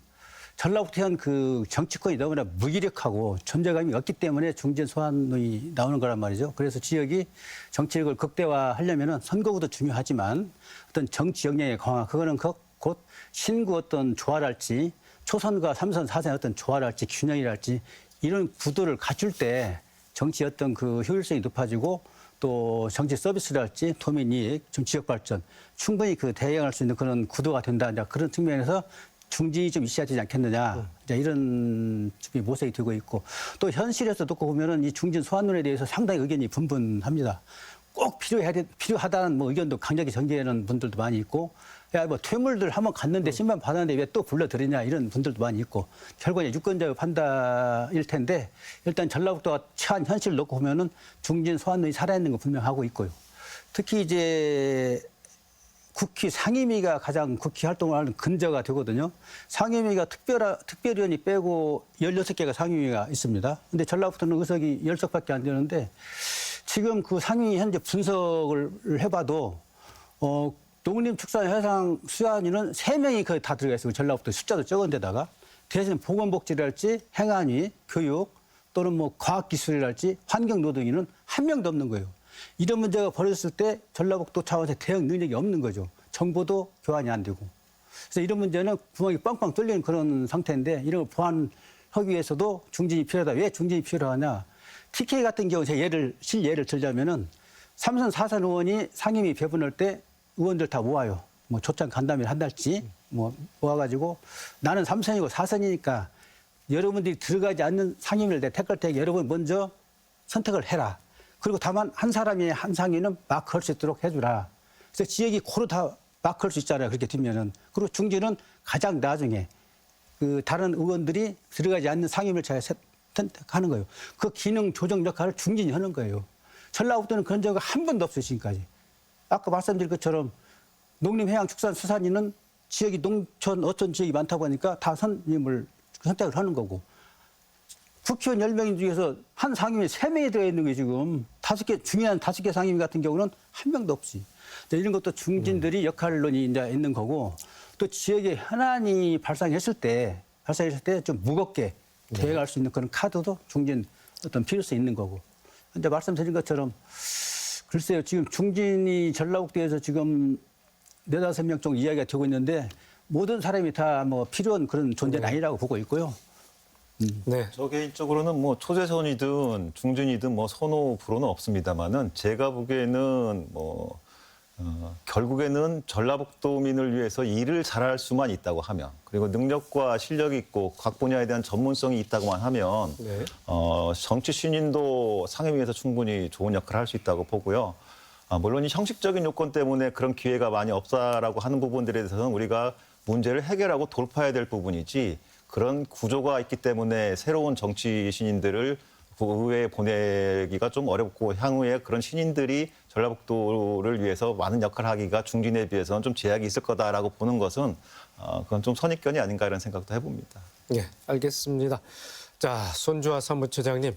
전라북도현 그 정치권이 너무나 무기력하고 존재감이 없기 때문에 중진 소환론이 나오는 거란 말이죠. 그래서 지역이 정치력을 극대화하려면 선거구도 중요하지만 어떤 정치 역량의 강화, 그거는 곧 신구 어떤 조화랄지 초선과 3선, 4선의 어떤 조화랄지 균형이랄지 이런 구도를 갖출 때 정치 어떤 그 효율성이 높아지고 또 정치 서비스랄지 도민 이익, 좀 지역 발전 충분히 그 대응할 수 있는 그런 구도가 된다. 이제 그런 측면에서 중진이 좀 있어야 되지 않겠느냐. 이제 이런 모색이 되고 있고 또 현실에서 놓고 보면은 이 중진 소환론에 대해서 상당히 의견이 분분합니다. 꼭 필요하다는 뭐 의견도 강하게 전개하는 분들도 많이 있고, 야, 뭐 퇴물들 한번 갔는데 심판 받았는데 왜 또 불러들이냐 이런 분들도 많이 있고, 결국은 유권자의 판단일 텐데 일단 전라북도가 처한 현실을 놓고 보면은 중진 소환론이 살아있는 거 분명하고 있고요. 특히 이제 국회 상임위가 가장 국회 활동을 하는 근저가 되거든요. 상임위가 특별위원이 빼고 16개가 상임위가 있습니다. 근데 전라북도는 의석이 10석밖에 안 되는데 지금 그 상임위 현재 분석을 해봐도 농림축산해상수산위는 3명이 거의 다 들어가 있어요. 전라북도 숫자도 적은 데다가. 대신 보건복지랄지 행안위, 교육 또는 뭐 과학기술이랄지 환경노동위는 1명도 없는 거예요. 이런 문제가 벌어졌을 때 전라북도 차원에서 대응 능력이 없는 거죠. 정보도 교환이 안 되고. 그래서 이런 문제는 구멍이 빵빵 뚫리는 그런 상태인데 이런 걸 보완하기 위해서도 중진이 필요하다. 왜 중진이 필요하냐. TK 같은 경우 실예를 들자면은 3선 4선 의원이 상임위 배분할 때 의원들 다 모아요. 뭐 초청 간담회를 한달치 뭐 모아가지고 나는 3선이고 4선이니까 여러분들이 들어가지 않는 상임위를 내 택할 테니까 여러분 먼저 선택을 해라. 그리고 다만 한 사람이 한 상임위는 마크할 수 있도록 해주라. 그래서 지역이 고루 다 마크할 수 있잖아요. 그렇게 되면은. 그리고 중진은 가장 나중에 그 다른 의원들이 들어가지 않는 상임위를 잘 선택하는 거예요. 그 기능 조정 역할을 중진이 하는 거예요. 전라북도는 그런 적이 한 번도 없어요, 지금까지. 아까 말씀드린 것처럼 농림해양축산수산위는 지역이 농촌, 어촌 지역이 많다 보니까 다 선임을 선택을 하는 거고. 국회의원 10명 중에서 한 상임위에 3명이 들어있는 게 지금 중요한 5개 상임위 같은 경우는 한 명도 없지. 이런 것도 중진들이 역할론이 이제 있는 거고 또 지역에 현안이 발생했을 때 좀 무겁게 대응할 수 있는 그런 카드도 중진 어떤 필요성이 있는 거고. 이제 말씀드린 것처럼 글쎄요, 지금 중진이 전라북도에서 지금 4-5명 정도 이야기가 되고 있는데 모든 사람이 다 뭐 필요한 그런 존재는 아니라고 보고 있고요. 네. 저 개인적으로는 뭐 초재선이든 중진이든 뭐 선호 불호는 없습니다만은 제가 보기에는 결국에는 전라북도민을 위해서 일을 잘할 수만 있다고 하면 그리고 능력과 실력이 있고 각 분야에 대한 전문성이 있다고만 하면 네. 정치 신인도 상임위에서 충분히 좋은 역할을 할 수 있다고 보고요. 물론 이 형식적인 요건 때문에 그런 기회가 많이 없다라고 하는 부분들에 대해서는 우리가 문제를 해결하고 돌파해야 될 부분이지 그런 구조가 있기 때문에 새로운 정치 신인들을 의회에 보내기가 좀 어렵고 향후에 그런 신인들이 전라북도를 위해서 많은 역할을 하기가 중진에 비해서는 좀 제약이 있을 거다라고 보는 것은 그건 좀 선입견이 아닌가 이런 생각도 해봅니다. 네, 알겠습니다. 자, 손주화 사무처장님,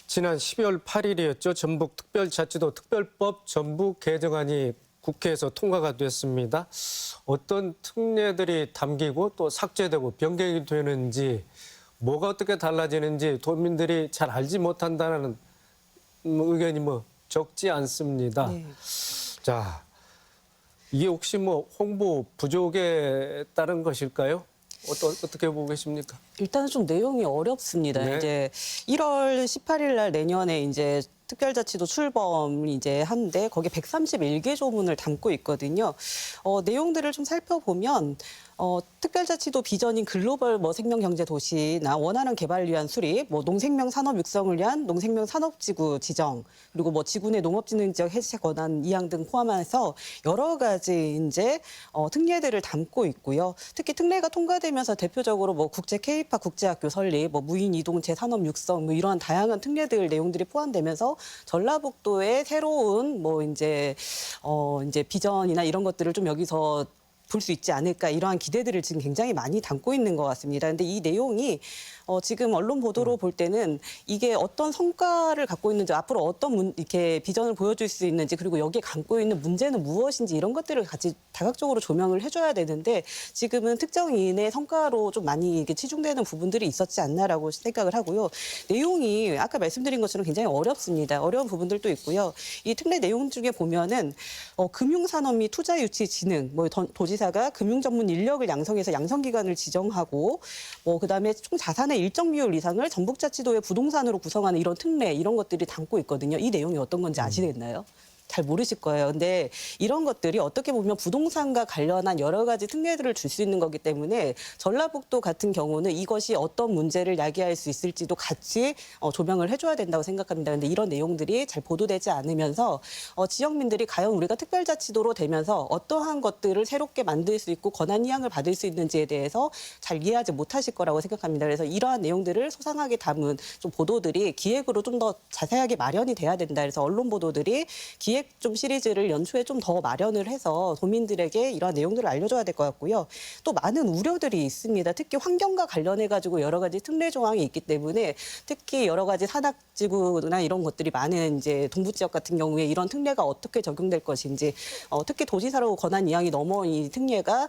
지난 12월 8일이었죠. 전북특별자치도 특별법 전부 개정안이 국회에서 통과가 됐습니다. 어떤 특례들이 담기고 또 삭제되고 변경이 되는지 뭐가 어떻게 달라지는지 도민들이 잘 알지 못한다는 의견이 적지 않습니다. 네. 자, 이게 혹시 홍보 부족에 따른 것일까요? 어떻게 보고 계십니까? 일단은 좀 내용이 어렵습니다. 네. 이제 1월 18일 날 내년에 이제 특별자치도 출범을 이제 하는데 거기에 131개 조문을 담고 있거든요. 내용들을 좀 살펴보면 특별자치도 비전인 글로벌 생명 경제 도시나 원활한 개발을 위한 수립, 농생명 산업 육성을 위한 농생명 산업지구 지정, 그리고 지구 내 농업진흥 지역 해제 권한 이양 등 포함해서 여러 가지 이제 특례들을 담고 있고요. 특히 특례가 통과되면서 대표적으로 국제 K팝 국제학교 설립, 무인 이동체 산업 육성 이러한 다양한 특례들 내용들이 포함되면서 전라북도의 새로운 이제 비전이나 이런 것들을 좀 여기서 볼 수 있지 않을까 이러한 기대들을 지금 굉장히 많이 담고 있는 것 같습니다. 그런데 이 내용이 지금 언론 보도로 볼 때는 이게 어떤 성과를 갖고 있는지 앞으로 어떤 이렇게 비전을 보여줄 수 있는지 그리고 여기에 갖고 있는 문제는 무엇인지 이런 것들을 같이 다각적으로 조명을 해줘야 되는데 지금은 특정인의 성과로 좀 많이 이게 치중되는 부분들이 있었지 않나라고 생각을 하고요. 내용이 아까 말씀드린 것처럼 굉장히 어렵습니다. 어려운 부분들도 있고요. 이 특례 내용 중에 보면은 금융산업 및 투자유치 진흥, 도지 도지사가 금융 전문 인력을 양성해서 양성기관을 지정하고 그다음에 총 자산의 일정 비율 이상을 전북자치도의 부동산으로 구성하는 이런 특례 이런 것들이 담고 있거든요. 이 내용이 어떤 건지 아시겠나요? 잘 모르실 거예요. 근데 이런 것들이 어떻게 보면 부동산과 관련한 여러 가지 특례들을 줄 수 있는 거기 때문에 전라북도 같은 경우는 이것이 어떤 문제를 야기할 수 있을지도 같이 조명을 해줘야 된다고 생각합니다. 근데 이런 내용들이 잘 보도되지 않으면서 지역민들이 과연 우리가 특별자치도로 되면서 어떠한 것들을 새롭게 만들 수 있고 권한 이양을 받을 수 있는지에 대해서 잘 이해하지 못하실 거라고 생각합니다. 그래서 이러한 내용들을 소상하게 담은 좀 보도들이 기획으로 좀 더 자세하게 마련이 돼야 된다. 그래서 언론 보도들이 기획 좀 시리즈를 연초에 좀 더 마련을 해서 도민들에게 이러한 내용들을 알려줘야 될 것 같고요. 또 많은 우려들이 있습니다. 특히 환경과 관련해 가지고 여러 가지 특례 조항이 있기 때문에 특히 여러 가지 산악지구나 이런 것들이 많은 이제 동부 지역 같은 경우에 이런 특례가 어떻게 적용될 것인지 특히 도지사로 권한 이양이 넘어 이 특례가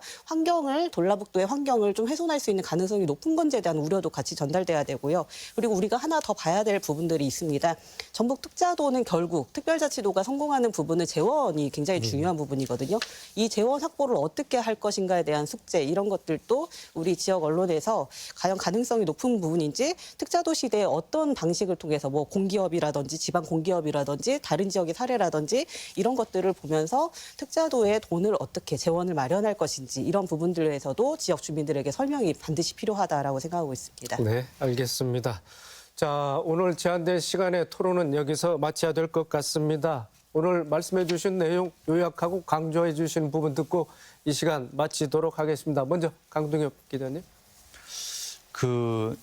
전라북도의 환경을 좀 훼손할 수 있는 가능성이 높은 건지에 대한 우려도 같이 전달돼야 되고요. 그리고 우리가 하나 더 봐야 될 부분들이 있습니다. 전북 특자도는 결국 특별자치도가 성공하는 부분은 재원이 굉장히 중요한 부분이거든요. 이 재원 확보를 어떻게 할 것인가에 대한 숙제 이런 것들도 우리 지역 언론에서 과연 가능성이 높은 부분인지 특자도 시대에 어떤 방식을 통해서 공기업이라든지 지방 공기업이라든지 다른 지역의 사례라든지 이런 것들을 보면서 특자도에 돈을 어떻게 재원을 마련할 것인지 이런 부분들에서도 지역 주민들에게 설명이 반드시 필요하다라고 생각하고 있습니다. 네, 알겠습니다. 자, 오늘 제한된 시간의 토론은 여기서 마쳐야 될 것 같습니다. 오늘 말씀해 주신 내용 요약하고 강조해 주신 부분 듣고 이 시간 마치도록 하겠습니다. 먼저 강동엽 기자님.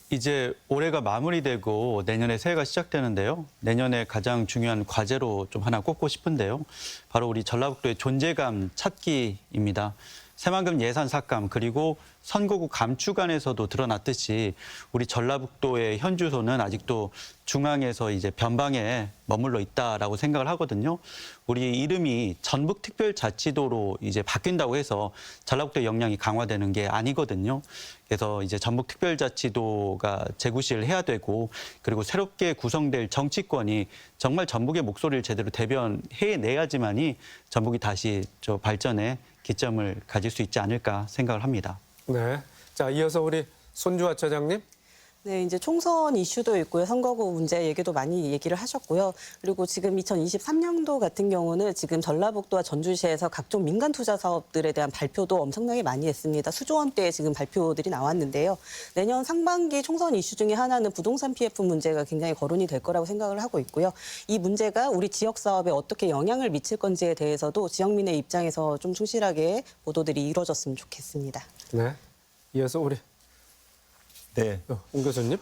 이제 올해가 마무리되고 내년에 새해가 시작되는데요. 내년에 가장 중요한 과제로 좀 하나 꼽고 싶은데요. 바로 우리 전라북도의 존재감 찾기입니다. 새만금 예산 삭감 그리고 선거구 감축안에서도 드러났듯이 우리 전라북도의 현 주소는 아직도 중앙에서 이제 변방에 머물러 있다라고 생각을 하거든요. 우리 이름이 전북특별자치도로 이제 바뀐다고 해서 전라북도의 역량이 강화되는 게 아니거든요. 그래서 이제 전북특별자치도가 재구시를 해야 되고 그리고 새롭게 구성될 정치권이 정말 전북의 목소리를 제대로 대변해내야지만이 전북이 다시 발전의 기점을 가질 수 있지 않을까 생각을 합니다. 네. 자, 이어서 우리 손주아 차장님. 네, 이제 총선 이슈도 있고요. 선거구 문제 얘기도 많이 얘기를 하셨고요. 그리고 지금 2023년도 같은 경우는 지금 전라북도와 전주시에서 각종 민간 투자 사업들에 대한 발표도 엄청나게 많이 했습니다. 수조 원대의 지금 발표들이 나왔는데요. 내년 상반기 총선 이슈 중에 하나는 부동산 PF 문제가 굉장히 거론이 될 거라고 생각을 하고 있고요. 이 문제가 우리 지역 사업에 어떻게 영향을 미칠 건지에 대해서도 지역민의 입장에서 좀 충실하게 보도들이 이루어졌으면 좋겠습니다. 네. 이어서 우리 네. 옹 교수님.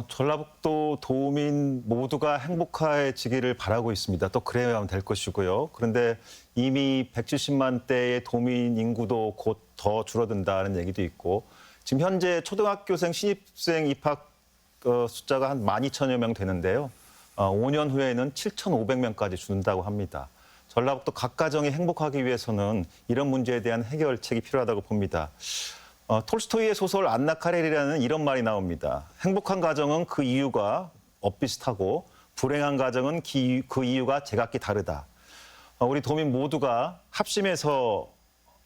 전라북도 도민 모두가 행복해지기를 바라고 있습니다. 또 그래야만 될 것이고요. 그런데 이미 170만 대의 도민 인구도 곧 더 줄어든다는 얘기도 있고 지금 현재 초등학교생 신입생 입학 숫자가 한 12,000여 명 되는데요. 5년 후에는 7,500명까지 줄는다고 합니다. 전라북도 각 가정이 행복하기 위해서는 이런 문제에 대한 해결책이 필요하다고 봅니다. 톨스토이의 소설 안나 카레리라는 이런 말이 나옵니다. 행복한 가정은 그 이유가 엇비슷하고 불행한 가정은 그 이유가 제각기 다르다. 우리 도민 모두가 합심해서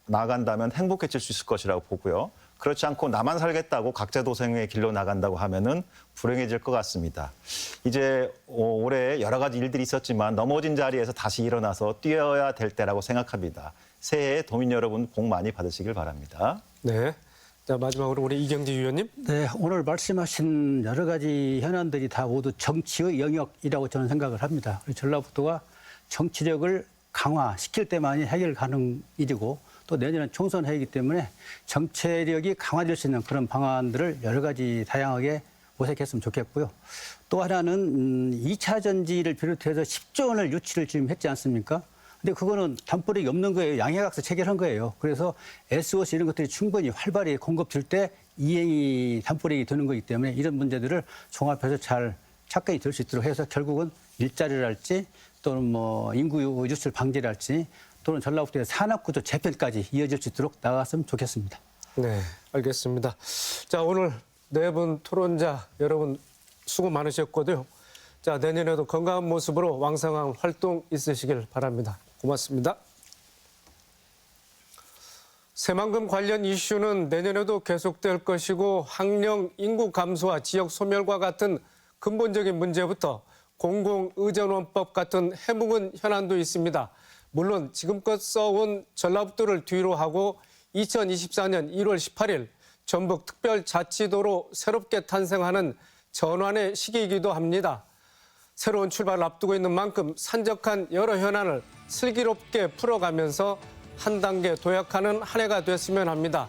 나간다면 행복해질 수 있을 것이라고 보고요. 그렇지 않고 나만 살겠다고 각자 도생의 길로 나간다고 하면은 불행해질 것 같습니다. 이제 올해 여러 가지 일들이 있었지만 넘어진 자리에서 다시 일어나서 뛰어야 될 때라고 생각합니다. 새해에 도민 여러분 복 많이 받으시길 바랍니다. 네. 자, 마지막으로 우리 이경재 위원님. 네, 오늘 말씀하신 여러 가지 현안들이 다 모두 정치의 영역이라고 저는 생각을 합니다. 전라북도가 정치력을 강화시킬 때만이 해결 가능 일이고 또 내년은 총선 해이기 때문에 정체력이 강화될 수 있는 그런 방안들을 여러 가지 다양하게 모색했으면 좋겠고요. 또 하나는 2차 전지를 비롯해서 10조 원을 유치를 지금 했지 않습니까? 근데 그거는 담보력이 없는 거예요. 양해각서 체결한 거예요. 그래서 SOC 이런 것들이 충분히 활발히 공급될 때 이행이 담보력이 되는 거기 때문에 이런 문제들을 종합해서 잘 착근이 될 수 있도록 해서 결국은 일자리랄지 또는 인구 유출 방지랄지 또는 전라북도의 산업구조 재편까지 이어질 수 있도록 나갔으면 좋겠습니다. 네, 알겠습니다. 자, 오늘 네 분 토론자 여러분 수고 많으셨고요. 자, 내년에도 건강한 모습으로 왕성한 활동 있으시길 바랍니다. 고맙습니다. 새만금 관련 이슈는 내년에도 계속될 것이고 학령 인구 감소와 지역 소멸과 같은 근본적인 문제부터 공공의전원법 같은 해묵은 현안도 있습니다. 물론 지금껏 써온 전라북도를 뒤로 하고 2024년 1월 18일 전북특별자치도로 새롭게 탄생하는 전환의 시기이기도 합니다. 새로운 출발을 앞두고 있는 만큼 산적한 여러 현안을 슬기롭게 풀어가면서 한 단계 도약하는 한 해가 됐으면 합니다.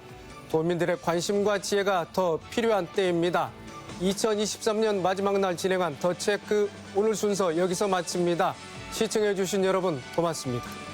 도민들의 관심과 지혜가 더 필요한 때입니다. 2023년 마지막 날 진행한 더 체크 오늘 순서 여기서 마칩니다. 시청해 주신 여러분 고맙습니다.